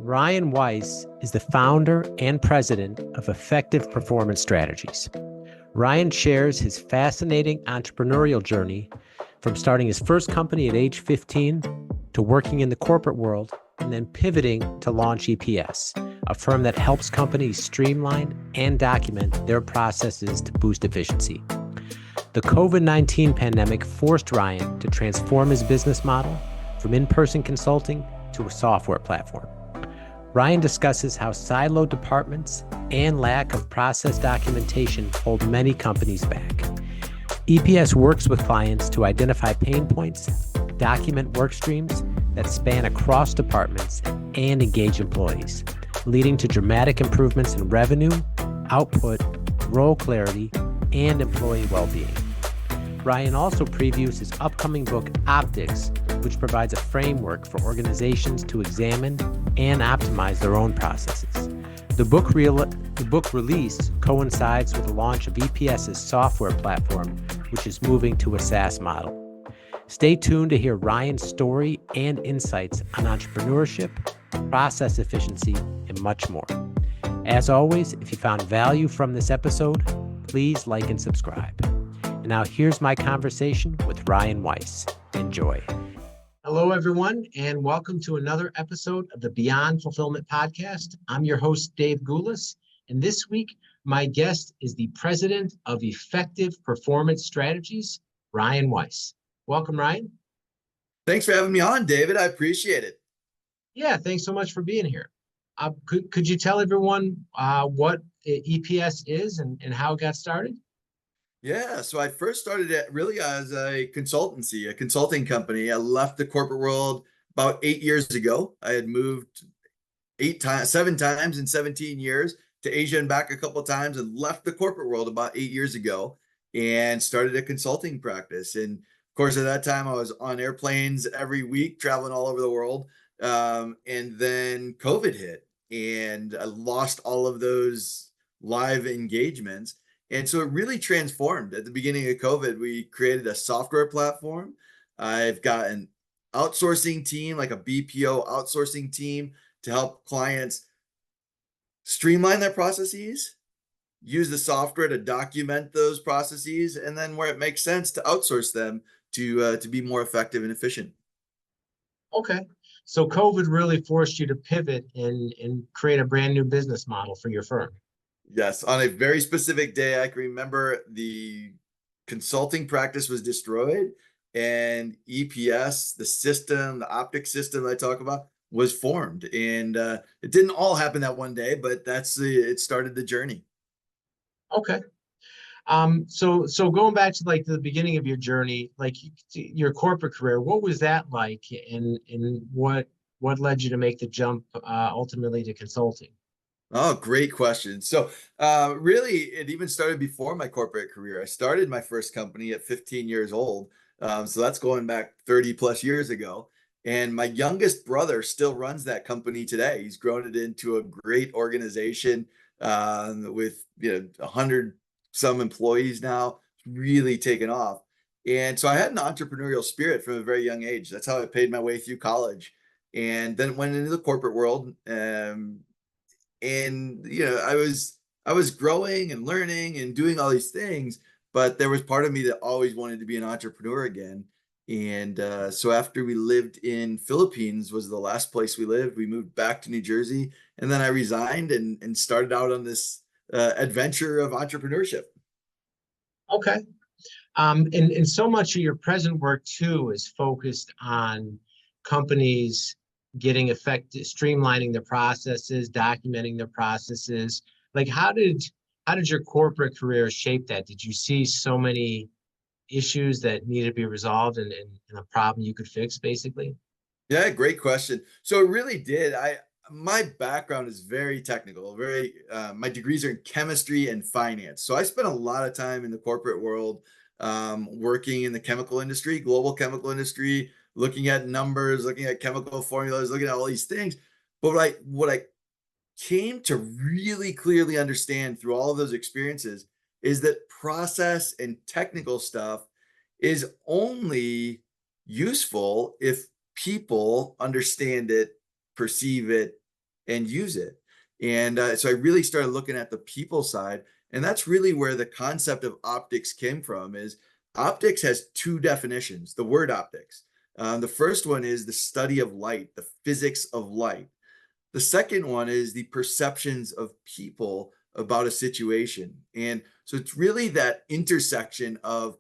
Ryan Weiss is the founder and president of Effective Performance Strategies. Ryan shares his fascinating entrepreneurial journey from starting his first company at age 15 to working in the corporate world and then pivoting to launch EPS, a firm that helps companies streamline and document their processes to boost efficiency. The COVID-19 pandemic forced Ryan to transform his business model from in-person consulting to a software platform. Ryan discusses how siloed departments and lack of process documentation hold many companies back. EPS works with clients to identify pain points, document work streams that span across departments, and engage employees, leading to dramatic improvements in revenue, output, role clarity, and employee well-being. Ryan also previews his upcoming book, Optics, which provides a framework for organizations to examine and optimize their own processes. The book release coincides with the launch of EPS's software platform, which is moving to a SaaS model. Stay tuned to hear Ryan's story and insights on entrepreneurship, process efficiency, and much more. As always, if you found value from this episode, please like and subscribe. And now here's my conversation with Ryan Weiss. Enjoy. Hello, everyone, and welcome to another episode of the Beyond Fulfillment Podcast. I'm your host, Dave Goulas, and this week, my guest is the president of Effective Performance Strategies, Ryan Weiss. Welcome, Ryan. Thanks for having me on, David. I appreciate it. Yeah, thanks so much for being here. Could you tell everyone what EPS is and how it got started? Yeah, so I first started it really as a consulting company. I left the corporate world about 8 years ago. I had moved 7 times in 17 years to Asia and back a couple of times, and left the corporate world about 8 years ago and started a consulting practice. And of course, at that time, I was on airplanes every week, traveling all over the world. And then COVID hit, and I lost all of those live engagements. And so it really transformed. At the beginning of COVID, we created a software platform. I've got an outsourcing team, like a BPO outsourcing team, to help clients streamline their processes, use the software to document those processes, and then where it makes sense to outsource them to be more effective and efficient. Okay. So COVID really forced you to pivot and create a brand new business model for your firm. Yes, on a very specific day, I can remember the consulting practice was destroyed, and EPS, the system, the optics system I talk about, was formed. And it didn't all happen that one day, but it started the journey. Okay. So going back to like the beginning of your journey, like your corporate career, what was that like, and what led you to make the jump ultimately to consulting? Oh, great question. So really, it even started before my corporate career. I started my first company at 15 years old. So that's going back 30 plus years ago. And my youngest brother still runs that company today. He's grown it into a great organization with 100 some employees now. It's really taken off. And so I had an entrepreneurial spirit from a very young age. That's how I paid my way through college. And then went into the corporate world. And I was growing and learning and doing all these things, but there was part of me that always wanted to be an entrepreneur again. And so after we lived in Philippines, was the last place we lived, we moved back to New Jersey, and then I resigned and started out on this adventure of entrepreneurship. Okay. And so much of your present work too is focused on companies getting effective, streamlining their processes, documenting their processes. Like how did your corporate career shape that? Did you see so many issues that needed to be resolved and a problem you could fix, basically? Yeah, great question. So it really did. My background is very technical, my degrees are in chemistry and finance. So I spent a lot of time in the corporate world, working in the chemical industry, global chemical industry, looking at numbers, looking at chemical formulas, looking at all these things. But what I came to really clearly understand through all of those experiences is that process and technical stuff is only useful if people understand it, perceive it, and use it. And so I really started looking at the people side, and that's really where the concept of optics came from. Is optics has two definitions, the word optics. The first one is the study of light, the physics of light. The second one is the perceptions of people about a situation. And so it's really that intersection of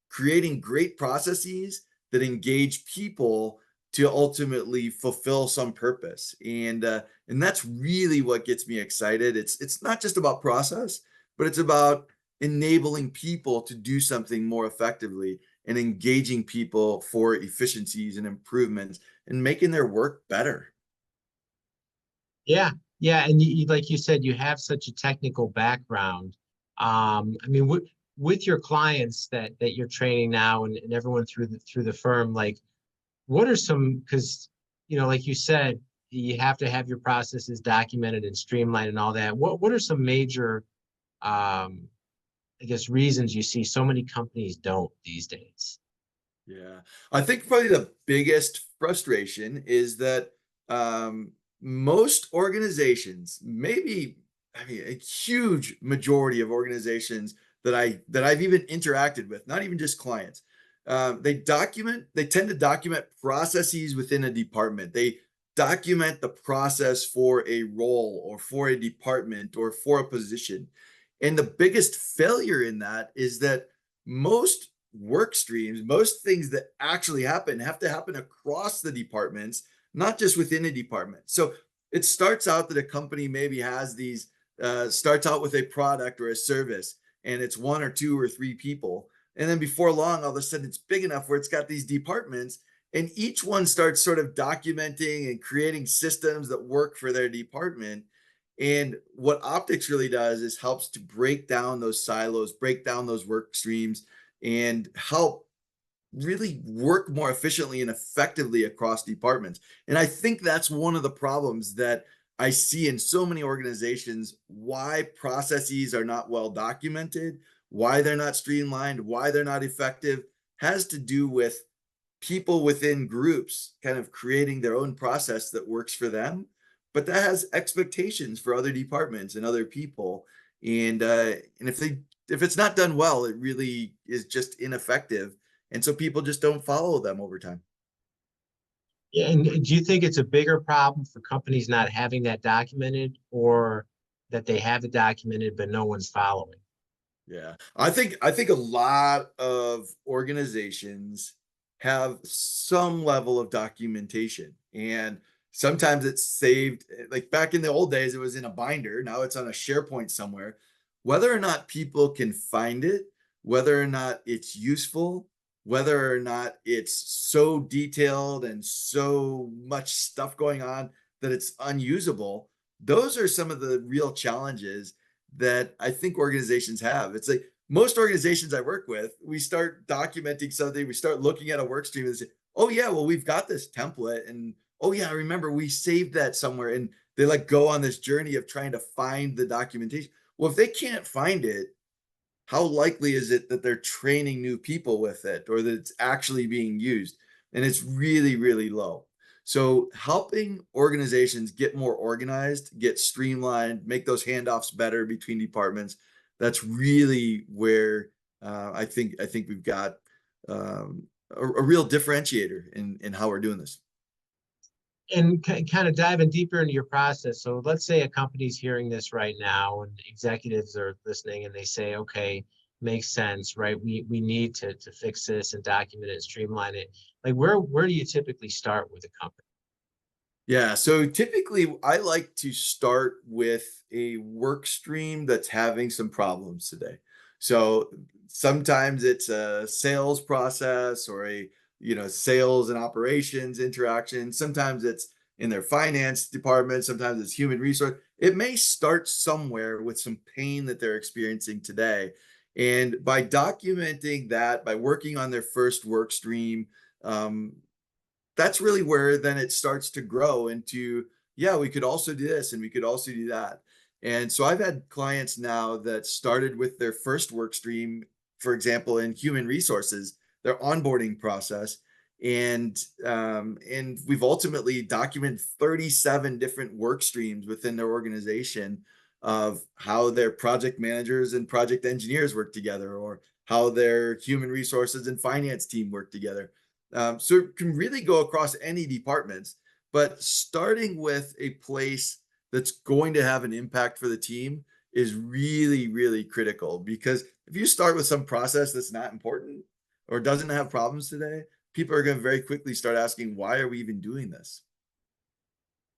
creating great processes that engage people to ultimately fulfill some purpose. And that's really what gets me excited. It's not just about process, but it's about enabling people to do something more effectively and engaging people for efficiencies and improvements and making their work better. Yeah, yeah, and like you said, you have such a technical background. I mean, with your clients that you're training now, and everyone through the firm, like, what are some, because like you said, you have to have your processes documented and streamlined and all that. What are some major, I guess, reasons you see so many companies don't these days? Yeah, I think probably the biggest frustration is that most organizations, maybe I mean a huge majority of organizations that I've even interacted with, not even just clients, they tend to document processes within a department. They document the process for a role or for a department or for a position. And the biggest failure in that is that most work streams, most things that actually happen have to happen across the departments, not just within a department. So it starts out that a company maybe has these, starts out with a product or a service, and it's one or two or three people. And then before long, all of a sudden it's big enough where it's got these departments, and each one starts sort of documenting and creating systems that work for their department. And what optics really does is helps to break down those silos, break down those work streams, and help really work more efficiently and effectively across departments. And I think that's one of the problems that I see in so many organizations, why processes are not well documented, why they're not streamlined, why they're not effective, has to do with people within groups kind of creating their own process that works for them, but that has expectations for other departments and other people. And if it's not done well, it really is just ineffective. And so people just don't follow them over time. Yeah, and do you think it's a bigger problem for companies not having that documented, or that they have it documented but no one's following? Yeah. I think a lot of organizations have some level of documentation, and sometimes it's saved, like back in the old days it was in a binder, now it's on a SharePoint somewhere. Whether or not people can find it, whether or not it's useful, whether or not it's so detailed and so much stuff going on that it's unusable, those are some of the real challenges that I think organizations have. It's like most organizations I work with, we start documenting something, we start looking at a work stream and say, oh yeah, well, we've got this template. And oh yeah, I remember we saved that somewhere. And they like go on this journey of trying to find the documentation. Well, if they can't find it, how likely is it that they're training new people with it or that it's actually being used? And it's really, really low. So helping organizations get more organized, get streamlined, make those handoffs better between departments, that's really where I think we've got a real differentiator in how we're doing this. And kind of diving deeper into your process. So let's say a company's hearing this right now, and executives are listening, and they say, okay, makes sense, right? We need to fix this and document it and streamline it. Like, where do you typically start with a company? Yeah, so typically I like to start with a work stream that's having some problems today. So sometimes it's a sales process or a, sales and operations interaction. Sometimes it's in their finance department, sometimes it's human resource. It may start somewhere with some pain that they're experiencing today. And by documenting that, by working on their first work stream, um, that's really where then it starts to grow into, yeah, we could also do this and we could also do that. And so I've had clients now that started with their first work stream, for example, in human resources, their onboarding process. And we've ultimately documented 37 different work streams within their organization of how their project managers and project engineers work together, or how their human resources and finance team work together. So it can really go across any departments, but starting with a place that's going to have an impact for the team is really, really critical. Because if you start with some process that's not important or doesn't have problems today, people are going to very quickly start asking, why are we even doing this?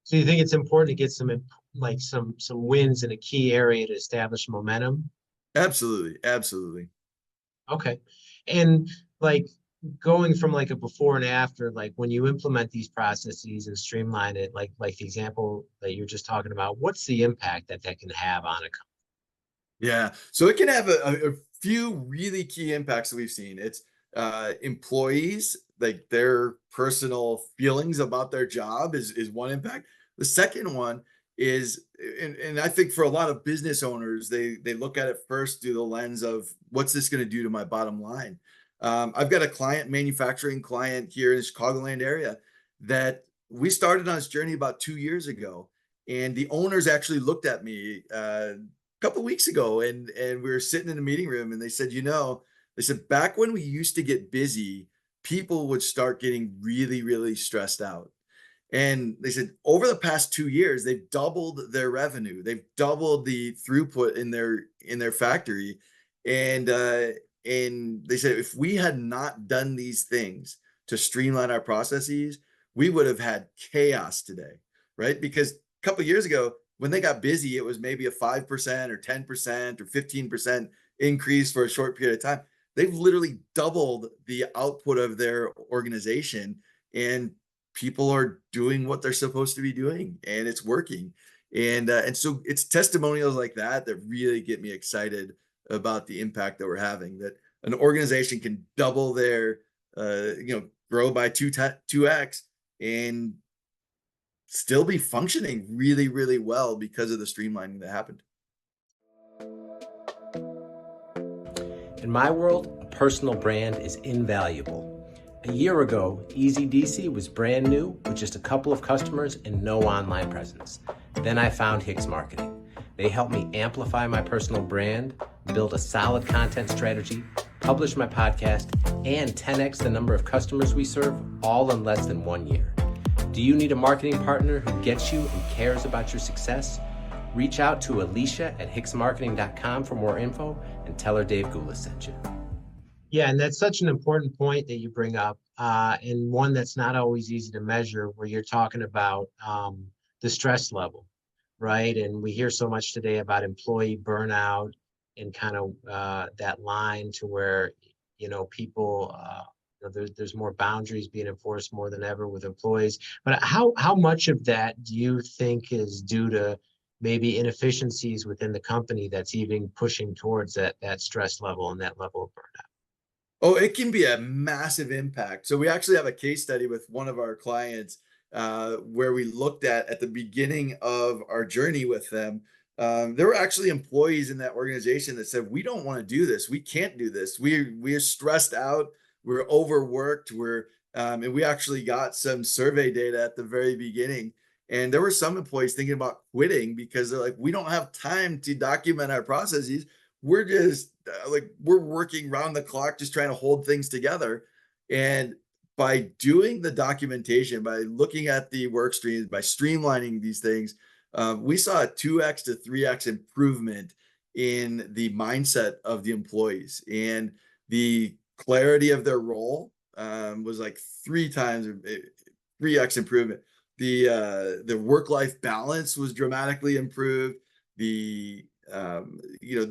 So you think it's important to get some wins in a key area to establish momentum? Absolutely. Absolutely. Okay. And like going from like a before and after, like when you implement these processes and streamline it, like the example that you're just talking about, what's the impact that that can have on a company? Yeah. So it can have a few really key impacts that we've seen. It's employees, like their personal feelings about their job is one impact. The second one is, and I think for a lot of business owners, they look at it first through the lens of, what's this going to do to my bottom line? I've got a client, manufacturing client here in the Chicagoland area, that we started on this journey about 2 years ago. And the owners actually looked at me couple weeks ago, and we were sitting in the meeting room, and they said, they said, back when we used to get busy, people would start getting really, really stressed out. And they said, over the past 2 years, they've doubled their revenue. They've doubled the throughput in their factory. And they said, if we had not done these things to streamline our processes, we would have had chaos today, right? Because a couple of years ago, when they got busy, it was maybe a 5% or 10% or 15% increase for a short period of time. They've literally doubled the output of their organization, and people are doing what they're supposed to be doing, and it's working. And so it's testimonials like that that really get me excited about the impact that we're having, that an organization can double their, grow by 2x, and still be functioning really, really well because of the streamlining that happened. In my world, a personal brand is invaluable. A year ago, Easy DC was brand new with just a couple of customers and no online presence. Then I found Hicks Marketing. They helped me amplify my personal brand, build a solid content strategy, publish my podcast, and 10x the number of customers we serve, all in less than 1 year. Do you need a marketing partner who gets you and cares about your success? Reach out to Alicia at hicksmarketing.com for more info and tell her Dave Goulas sent you. Yeah, and that's such an important point that you bring up, and one that's not always easy to measure, where you're talking about the stress level, right? And we hear so much today about employee burnout and kind of that line to where, people, there's more boundaries being enforced more than ever with employees. But how much of that do you think is due to maybe inefficiencies within the company that's even pushing towards that stress level and that level of burnout? Oh, it can be a massive impact. So we actually have a case study with one of our clients, where we looked at the beginning of our journey with them. There were actually employees in that organization that said, we don't want to do this. We can't do this. We're stressed out. We're overworked. And we actually got some survey data at the very beginning. And there were some employees thinking about quitting because they're like, we don't have time to document our processes. We're just we're working round the clock, just trying to hold things together. And by doing the documentation, by looking at the work streams, by streamlining these things, we saw a 2x to 3x improvement in the mindset of the employees, and the clarity of their role was like 3x improvement. The work-life balance was dramatically improved. The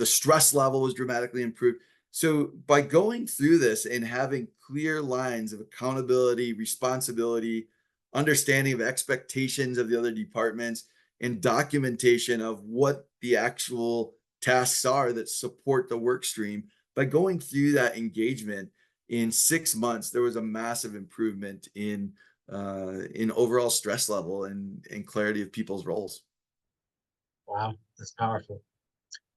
stress level was dramatically improved. So by going through this and having clear lines of accountability, responsibility, understanding of expectations of the other departments, and documentation of what the actual tasks are that support the work stream, by going through that engagement in 6 months, there was a massive improvement in overall stress level and clarity of people's roles. Wow, that's powerful.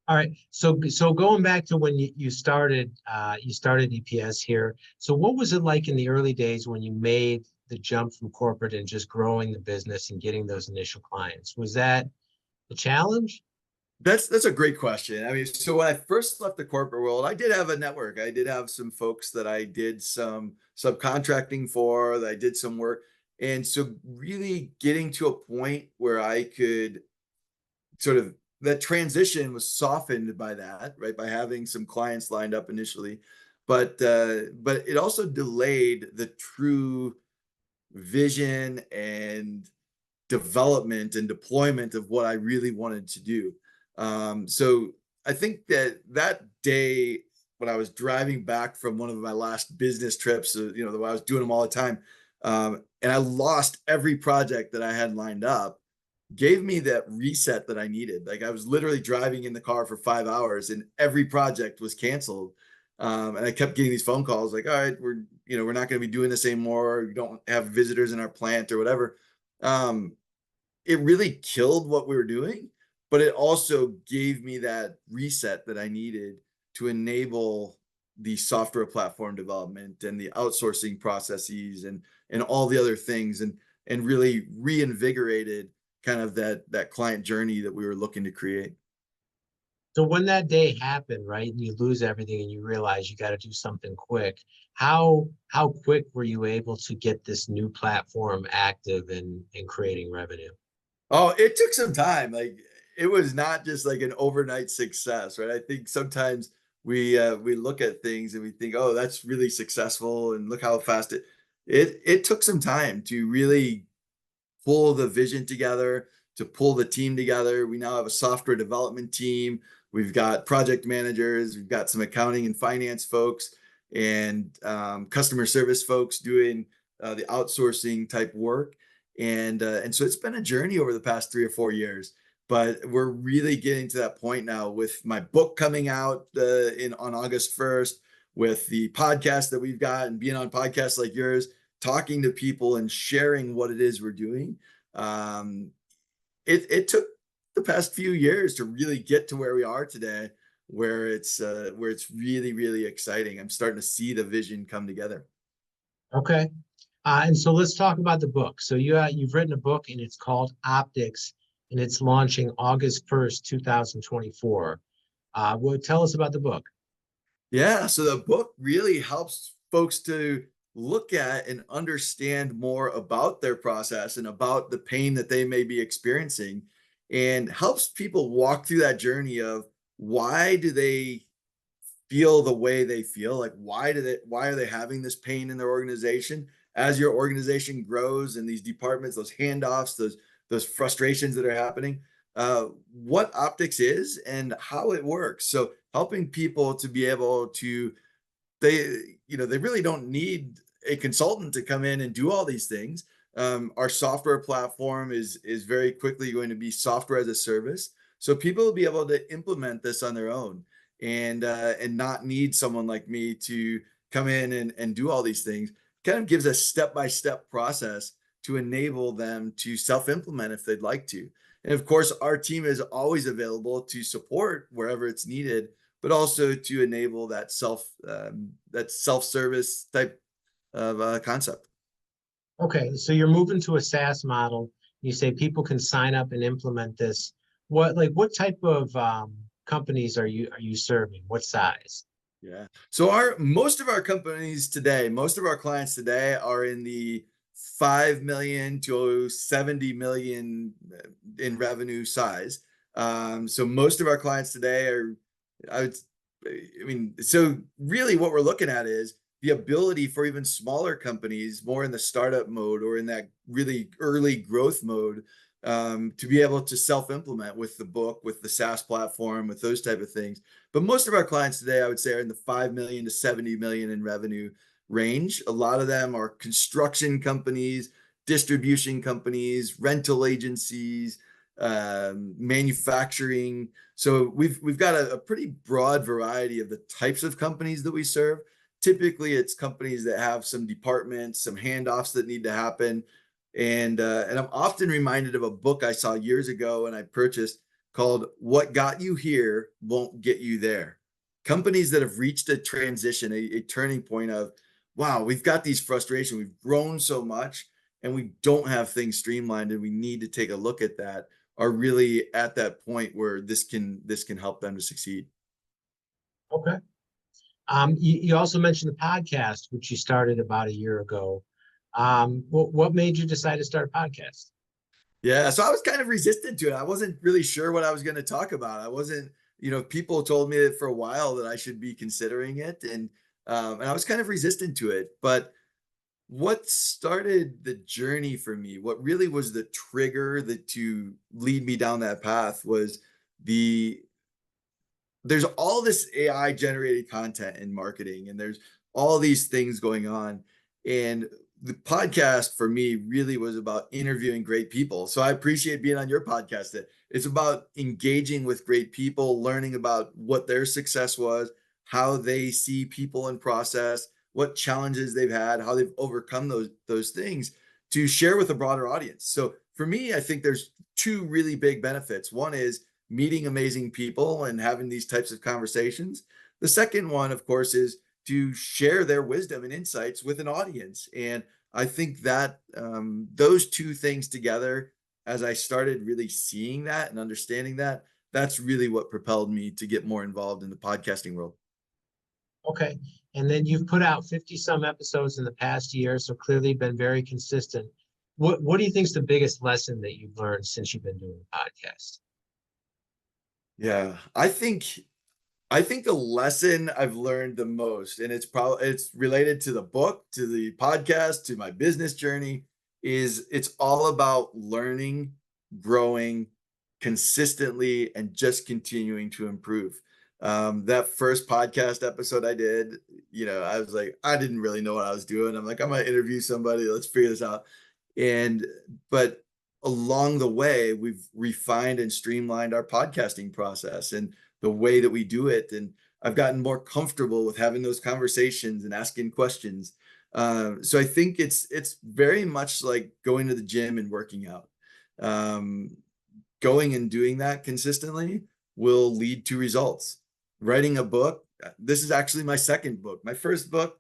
All right. So going back to when you started EPS here. So what was it like in the early days when you made the jump from corporate and just growing the business and getting those initial clients? Was that a challenge? That's a great question. I mean, so when I first left the corporate world, I did have a network. I did have some folks that I did some subcontracting for, that I did some work. And so really getting to a point where I could sort of, that transition was softened by that, right? By having some clients lined up initially. But it also delayed the true vision and development and deployment of what I really wanted to do. So I think that that day when I was driving back from one of my last business trips, I was doing them all the time, and I lost every project that I had lined up, gave me that reset that I needed. Like I was literally driving in the car for 5 hours and every project was canceled. And I kept getting these phone calls like, all right, we're not going to be doing this anymore. We don't have visitors in our plant or whatever. It really killed what we were doing, but it also gave me that reset that I needed to enable the software platform development and the outsourcing processes and all the other things, and really reinvigorated kind of that client journey that we were looking to create. So when that day happened, right, and you lose everything and you realize you got to do something quick, how quick were you able to get this new platform active and creating revenue? Oh, it took some time. Like it was not just like an overnight success, right? I think sometimes we look at things and we think, oh, that's really successful, and look how fast it took some time to really pull the vision together, to pull the team together. We now have a software development team. We've got project managers. We've got some accounting and finance folks, and customer service folks doing the outsourcing type work. And so it's been a journey over the past 3 or 4 years. But we're really getting to that point now with my book coming out on August 1st, with the podcast that we've got, and being on podcasts like yours, talking to people and sharing what it is we're doing. Um, it took the past few years to really get to where we are today, where it's really, really exciting. I'm starting to see the vision come together. Okay. And so let's talk about the book. So you've written a book and it's called Optics, and it's launching August 1st, 2024. Tell us about the book. Yeah, so the book really helps folks to look at and understand more about their process and about the pain that they may be experiencing, and helps people walk through that journey of why do they feel the way they feel, like why are they having this pain in their organization as your organization grows, and these departments, those handoffs, those frustrations that are happening, what optics is and how it works. So helping people to be able to, they really don't need a consultant to come in and do all these things. Our software platform is very quickly going to be software as a service, so people will be able to implement this on their own, and not need someone like me to come in and do all these things. Kind of gives a step-by-step process to enable them to self-implement if they'd like to. And of course, our team is always available to support wherever it's needed, but also to enable that self-service type of concept. Okay, so you're moving to a SaaS model. You say people can sign up and implement this. What type of companies are you serving? What size? Yeah. So most of our companies today, most of our clients today are in the 5 million to 70 million in revenue size. So most of our clients today are, I would, I mean, so really what we're looking at is the ability for even smaller companies, more in the startup mode or in that really early growth mode, to be able to self-implement with the book, with the SaaS platform, with those type of things. But most of our clients today, I would say, are in the 5 million to 70 million in revenue range. A lot of them are construction companies, distribution companies, rental agencies, manufacturing. So we've got a pretty broad variety of the types of companies that we serve. Typically, it's companies that have some departments, some handoffs that need to happen. And I'm often reminded of a book I saw years ago and I purchased, called "What Got You Here Won't Get You There." Companies that have reached a transition, a turning point of, wow, we've got these frustrations, we've grown so much, and we don't have things streamlined, and we need to take a look at that, are really at that point where this can help them to succeed. Okay. You also mentioned the podcast, which you started about a year ago. What made you decide to start a podcast? Yeah, so I was kind of resistant to it. I wasn't really sure what I was going to talk about. I wasn't, people told me that for a while that I should be considering it, and I was kind of resistant to it. But what started the journey for me, what really was the trigger that to lead me down that path was the there's all this AI generated content in marketing, and there's all these things going on. And the podcast for me really was about interviewing great people. So I appreciate being on your podcast. It's about engaging with great people, learning about what their success was, how they see people and process, what challenges they've had, how they've overcome those things to share with a broader audience. So for me, I think there's two really big benefits. One is meeting amazing people and having these types of conversations. The second one, of course, is to share their wisdom and insights with an audience. And I think that those two things together, as I started really seeing that and understanding that, that's really what propelled me to get more involved in the podcasting world. Okay. And then you've put out 50 some episodes in the past year, so clearly been very consistent. What do you think is the biggest lesson that you've learned since you've been doing the podcast? Yeah, I think the lesson I've learned the most, and it's related to the book, to the podcast, to my business journey, is it's all about learning, growing consistently, and just continuing to improve. That first podcast episode I did, I was like, I didn't really know what I was doing. I'm like, I'm gonna interview somebody, let's figure this out. And but along the way, we've refined and streamlined our podcasting process and the way that we do it. And I've gotten more comfortable with having those conversations and asking questions. So I think it's very much like going to the gym and working out. Um, Going and doing that consistently will lead to results. Writing a book, this is actually my second book. My first book,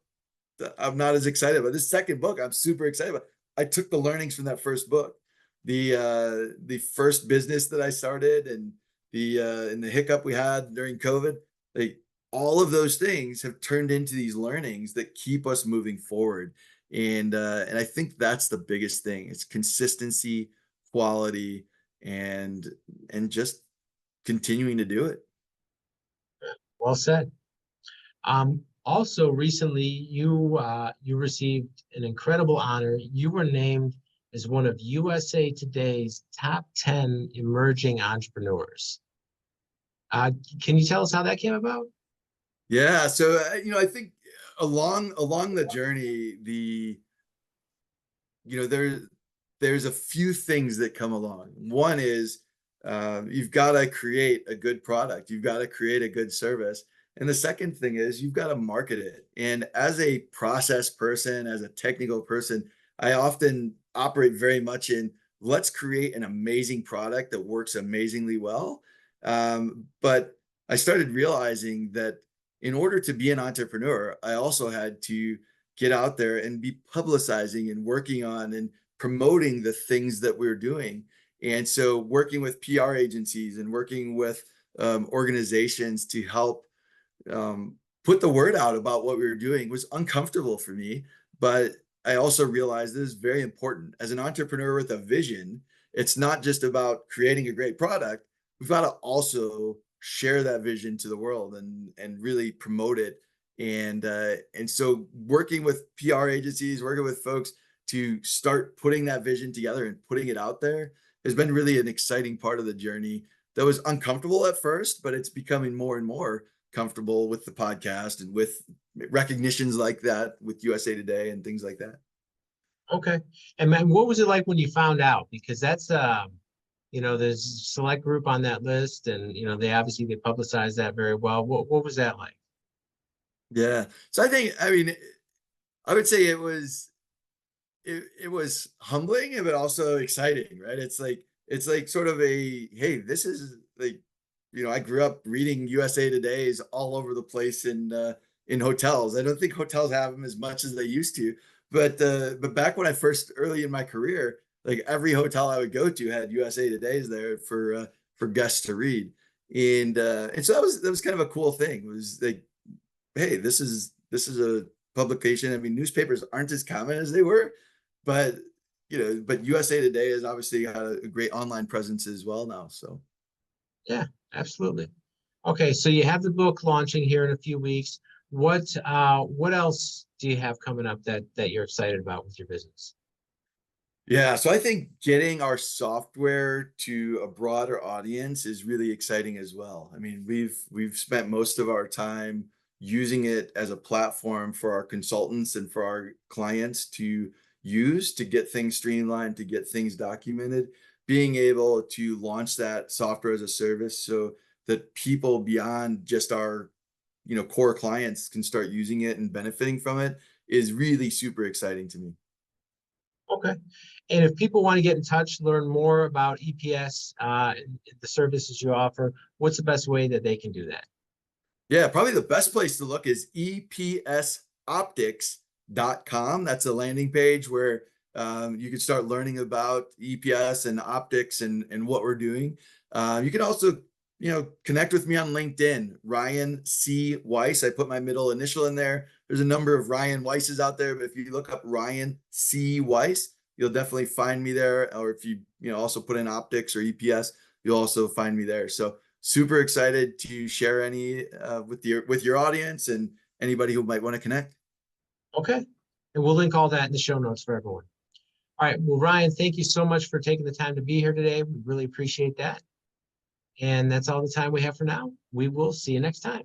I'm not as excited about. This second book, I'm super excited about. I took the learnings from that first book, the first business that I started, and the hiccup we had during COVID. Like, all of those things have turned into these learnings that keep us moving forward. And I think that's the biggest thing. It's consistency, quality, and just continuing to do it. Well said. Also, recently you received an incredible honor. You were named as one of USA Today's top 10 emerging entrepreneurs. Can you tell us how that came about? Yeah, so I think along the journey, there there's a few things that come along. One is you've got to create a good product, you've got to create a good service, and the second thing is you've got to market it. And as a process person, as a technical person, I often operate very much in, let's create an amazing product that works amazingly well. But I started realizing that in order to be an entrepreneur, I also had to get out there and be publicizing and working on and promoting the things that we're doing. And so working with PR agencies and working with organizations to help put the word out about what we were doing was uncomfortable for me. But I also realized this is very important. As an entrepreneur with a vision, it's not just about creating a great product. We've got to also share that vision to the world and really promote it. And so working with PR agencies, working with folks to start putting that vision together and putting it out there has been really an exciting part of the journey that was uncomfortable at first, but it's becoming more and more comfortable with the podcast and with recognitions like that with USA Today and things like that. Okay. And man, what was it like when you found out? Because that's there's a select group on that list, and they obviously they publicize that very well. What was that like? Yeah. So I mean, I would say it was humbling, but also exciting, right? It's like sort of a, hey, like, I grew up reading USA Today's all over the place in hotels. I don't think hotels have them as much as they used to, but back when I first early in my career, like every hotel I would go to had USA Today's there for guests to read, and so that was kind of a cool thing. It was like, hey, this is a publication. I mean, newspapers aren't as common as they were, but but USA Today has obviously got a great online presence as well now. So Yeah, absolutely. Okay, so you have the book launching here in a few weeks. What else do you have coming up that you're excited about with your business? yeah, so I think getting our software to a broader audience is really exciting as well. I mean, we've spent most of our time using it as a platform for our consultants and for our clients to use to get things streamlined, to get things documented. Being able to launch that software as a service so that people beyond just our core clients can start using it and benefiting from it is really super exciting to me. Okay. And if people want to get in touch, learn more about EPS, and the services you offer, what's the best way that they can do that? Yeah, probably the best place to look is epsoptics.com. That's a landing page where you can start learning about EPS and optics and what we're doing. You can also, connect with me on LinkedIn, Ryan C. Weiss. I put my middle initial in there. There's a number of Ryan Weisses out there, but if you look up Ryan C. Weiss, you'll definitely find me there. Or if you, also put in optics or EPS, you'll also find me there. So super excited to share any with your audience and anybody who might want to connect. Okay. And we'll link all that in the show notes for everyone. All right. Well, Ryan, thank you so much for taking the time to be here today. We really appreciate that. And that's all the time we have for now. We will see you next time.